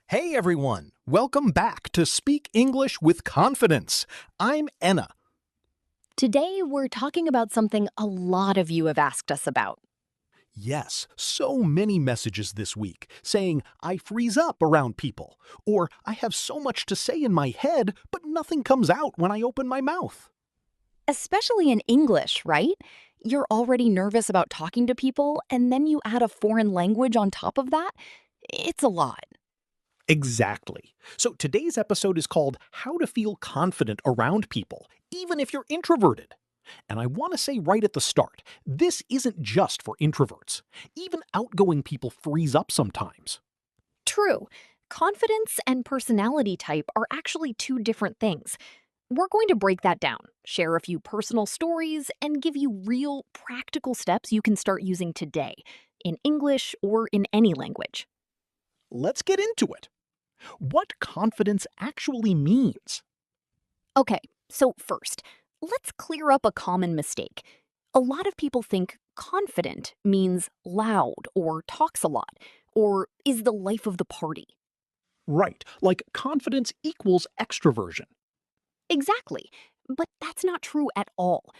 Hey everyone! Welcome back to Speak English with Confidence. I'm Enna. Today, we're talking about something a lot of you have asked us about. Yes, so many messages this week saying I freeze up around people, or I have so much to say in my head, but nothing comes out when I open my mouth. Especially in English, right? You're already nervous about talking to people, and then you add a foreign language on top of that? It's a lot. Exactly. So today's episode is called How to Feel Confident Around People, even if you're introverted. And I want to say right at the start, this isn't just for introverts. Even outgoing people freeze up sometimes. True. Confidence and personality type are actually two different things. We're going to break that down, share a few personal stories, and give you real, practical steps you can start using today, in English or in any language. Let's get into it. What confidence actually means? Okay, so first, let's clear up a common mistake. A lot of people think confident means loud or talks a lot or is the life of the party. Right, like confidence equals extroversion. Exactly, but that's not true at all.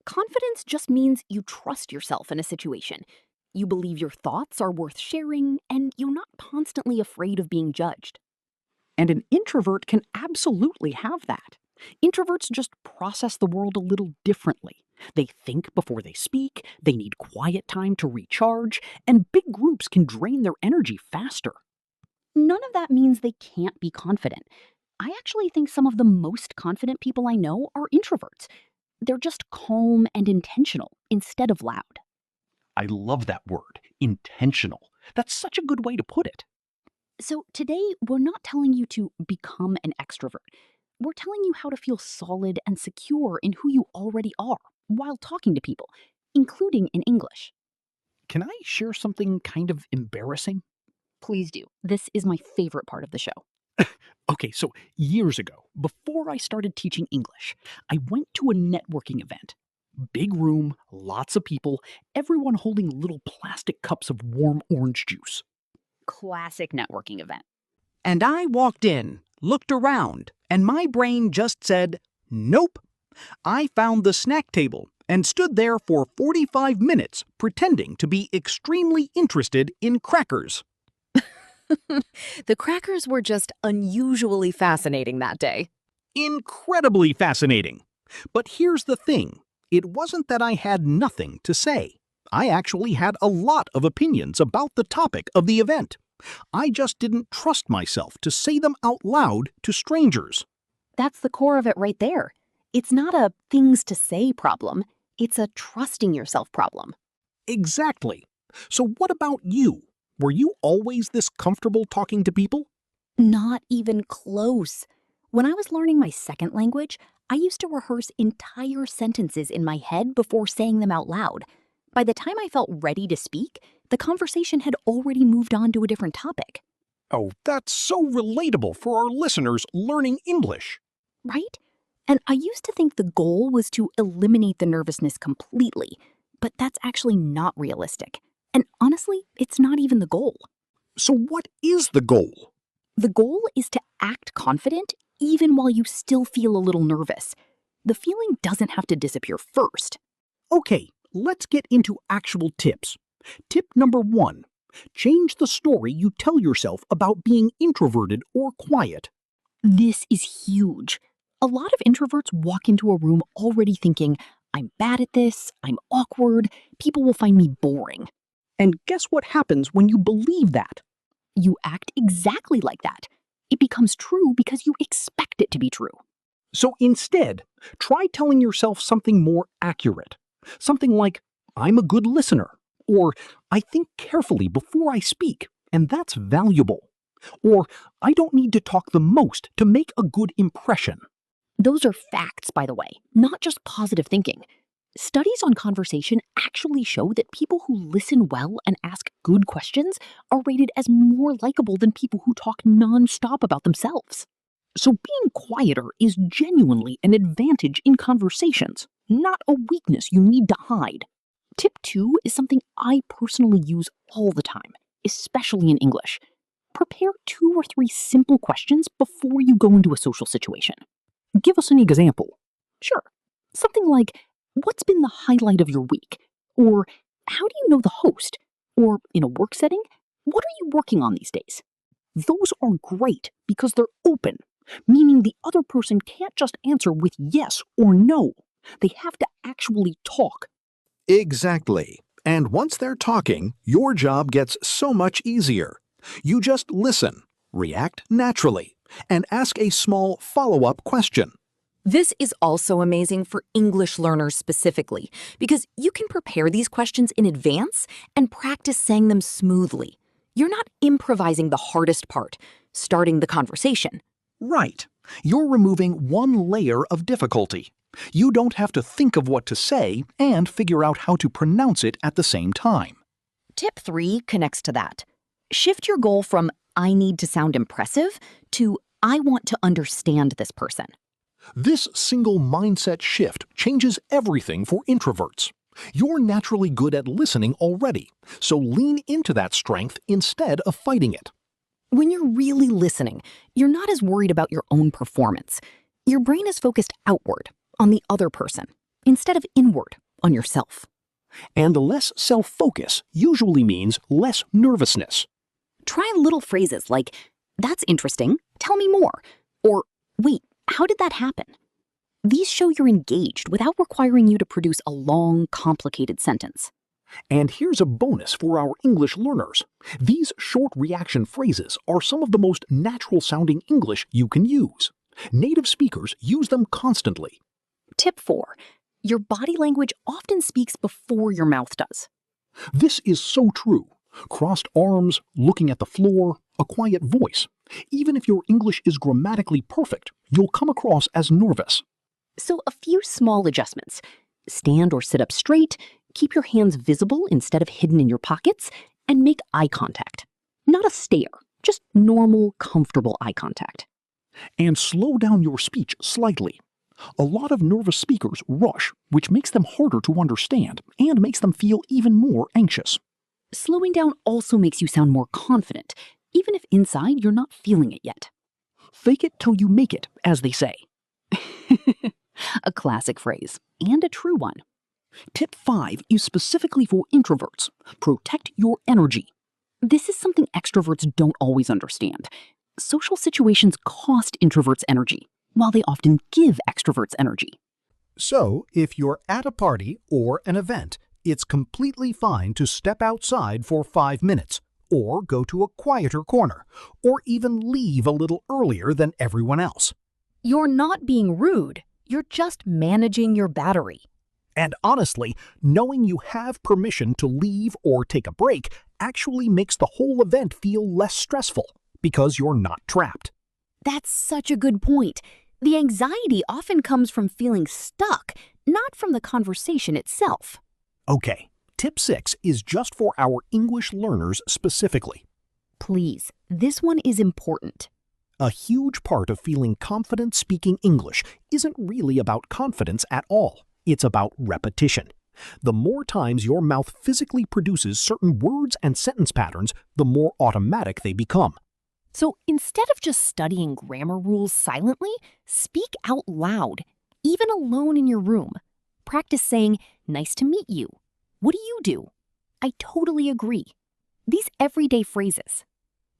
Confidence just means you trust yourself in a situation. You believe your thoughts are worth sharing, and you're not constantly afraid of being judged. And an introvert can absolutely have that. Introverts just process the world a little differently. They think before they speak, they need quiet time to recharge, and big groups can drain their energy faster. None of that means they can't be confident. I actually think some of the most confident people I know are introverts. They're just calm and intentional instead of loud. I love that word, intentional. That's such a good way to put it. So today, we're not telling you to become an extrovert. We're telling you how to feel solid and secure in who you already are while talking to people, including in English. Can I share something kind of embarrassing? Please do. This is my favorite part of the show. Okay, so years ago, before I started teaching English, I went to a networking event. Big room, lots of people, everyone holding little plastic cups of warm orange juice. Classic networking event. And I walked in, looked around, and my brain just said, nope. I found the snack table and stood there for 45 minutes pretending to be extremely interested in crackers. The crackers were just unusually fascinating that day. Incredibly fascinating. But here's the thing, it wasn't that I had nothing to say. I actually had a lot of opinions about the topic of the event. I just didn't trust myself to say them out loud to strangers. That's the core of it right there. It's not a things to say problem, it's a trusting yourself problem. Exactly. So what about you? Were you always this comfortable talking to people? Not even close. When I was learning my second language, I used to rehearse entire sentences in my head before saying them out loud. By the time I felt ready to speak, the conversation had already moved on to a different topic. Oh, that's so relatable for our listeners learning English. Right? And I used to think the goal was to eliminate the nervousness completely, but that's actually not realistic. And honestly, it's not even the goal. So what is the goal? The goal is to act confident even while you still feel a little nervous. The feeling doesn't have to disappear first. Okay, let's get into actual tips. Tip number 1. Change the story you tell yourself about being introverted or quiet. This is huge. A lot of introverts walk into a room already thinking, I'm bad at this, I'm awkward, people will find me boring. And guess what happens when you believe that? You act exactly like that. It becomes true because you expect it to be true. So instead, try telling yourself something more accurate. Something like, I'm a good listener, or I think carefully before I speak, and that's valuable. Or I don't need to talk the most to make a good impression. Those are facts, by the way, not just positive thinking. Studies on conversation actually show that people who listen well and ask good questions are rated as more likable than people who talk nonstop about themselves. So being quieter is genuinely an advantage in conversations, not a weakness you need to hide. Tip 2 is something I personally use all the time, especially in English. Prepare 2 or 3 simple questions before you go into a social situation. Give us an example. Sure. Something like, what's been the highlight of your week? Or, how do you know the host? Or, in a work setting, what are you working on these days? Those are great because they're open, meaning the other person can't just answer with yes or no. They have to actually talk. Exactly. And once they're talking, your job gets so much easier. You just listen, react naturally, and ask a small follow-up question. This is also amazing for English learners specifically, because you can prepare these questions in advance and practice saying them smoothly. You're not improvising the hardest part, starting the conversation. Right. You're removing one layer of difficulty. You don't have to think of what to say and figure out how to pronounce it at the same time. Tip 3 connects to that. Shift your goal from I need to sound impressive to I want to understand this person. This single mindset shift changes everything for introverts. You're naturally good at listening already, so lean into that strength instead of fighting it. When you're really listening, you're not as worried about your own performance. Your brain is focused outward, on the other person, instead of inward, on yourself. And less self-focus usually means less nervousness. Try little phrases like, that's interesting, tell me more, or wait, how did that happen? These show you're engaged without requiring you to produce a long, complicated sentence. And here's a bonus for our English learners. These short reaction phrases are some of the most natural-sounding English you can use. Native speakers use them constantly. Tip 4. Your body language often speaks before your mouth does. This is so true. Crossed arms, looking at the floor, a quiet voice. Even if your English is grammatically perfect, you'll come across as nervous. So a few small adjustments. Stand or sit up straight, keep your hands visible instead of hidden in your pockets, and make eye contact. Not a stare, just normal, comfortable eye contact. And slow down your speech slightly. A lot of nervous speakers rush, which makes them harder to understand and makes them feel even more anxious. Slowing down also makes you sound more confident, even if inside you're not feeling it yet. Fake it till you make it, as they say. A classic phrase, and a true one. Tip 5 is specifically for introverts. Protect your energy. This is something extroverts don't always understand. Social situations cost introverts energy, while they often give extroverts energy. So, if you're at a party or an event, it's completely fine to step outside for 5 minutes, or go to a quieter corner, or even leave a little earlier than everyone else. You're not being rude, you're just managing your battery. And honestly, knowing you have permission to leave or take a break actually makes the whole event feel less stressful, because you're not trapped. That's such a good point. The anxiety often comes from feeling stuck, not from the conversation itself. Okay, tip 6 is just for our English learners specifically. Please, this one is important. A huge part of feeling confident speaking English isn't really about confidence at all. It's about repetition. The more times your mouth physically produces certain words and sentence patterns, the more automatic they become. So instead of just studying grammar rules silently, speak out loud, even alone in your room. Practice saying, nice to meet you. What do you do? I totally agree. These everyday phrases.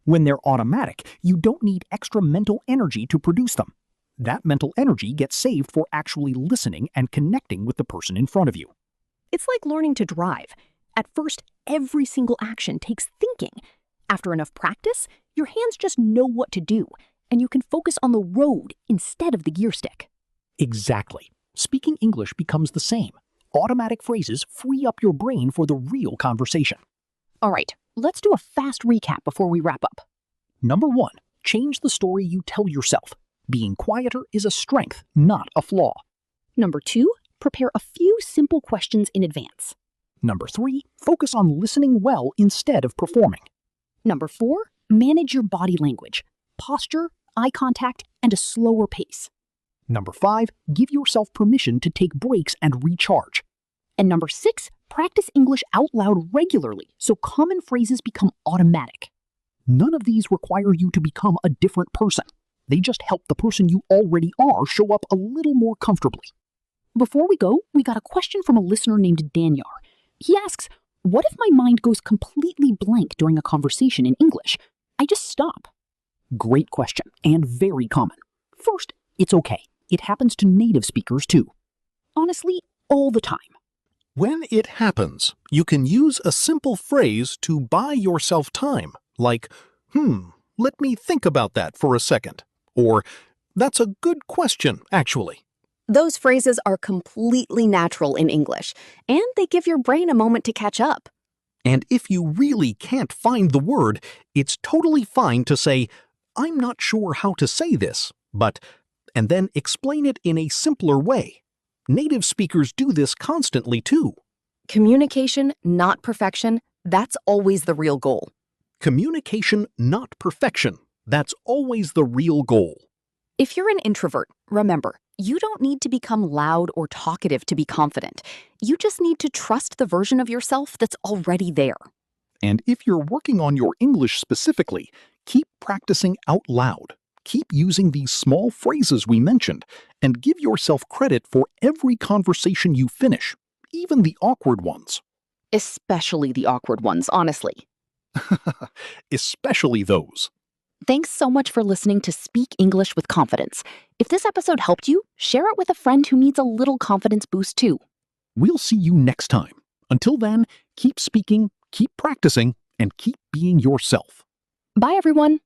When they're automatic, you don't need extra mental energy to produce them. That mental energy gets saved for actually listening and connecting with the person in front of you. It's like learning to drive. At first, every single action takes thinking. After enough practice, your hands just know what to do, and you can focus on the road instead of the gear stick. Exactly. Speaking English becomes the same. Automatic phrases free up your brain for the real conversation. All right, let's do a fast recap before we wrap up. Number 1, change the story you tell yourself. Being quieter is a strength, not a flaw. Number 2, prepare a few simple questions in advance. Number 3, focus on listening well instead of performing. Number 4, manage your body language, posture, eye contact, and a slower pace. Number 5, give yourself permission to take breaks and recharge. And number 6, practice English out loud regularly so common phrases become automatic. None of these require you to become a different person. They just help the person you already are show up a little more comfortably. Before we go, we got a question from a listener named Danyar. He asks, what if my mind goes completely blank during a conversation in English? I just stop. Great question, and very common. First, it's okay. It happens to native speakers too. Honestly, all the time. When it happens, you can use a simple phrase to buy yourself time, like, let me think about that for a second, or, that's a good question, actually. Those phrases are completely natural in English, and they give your brain a moment to catch up. And if you really can't find the word, it's totally fine to say, I'm not sure how to say this, but, and then explain it in a simpler way. Native speakers do this constantly too. Communication, not perfection, that's always the real goal. Communication, not perfection. That's always the real goal. If you're an introvert, remember, you don't need to become loud or talkative to be confident. You just need to trust the version of yourself that's already there. And if you're working on your English specifically, keep practicing out loud. Keep using these small phrases we mentioned, and give yourself credit for every conversation you finish, even the awkward ones. Especially the awkward ones, honestly. Especially those. Thanks so much for listening to Speak English with Confidence. If this episode helped you, share it with a friend who needs a little confidence boost too. We'll see you next time. Until then, keep speaking, keep practicing, and keep being yourself. Bye, everyone.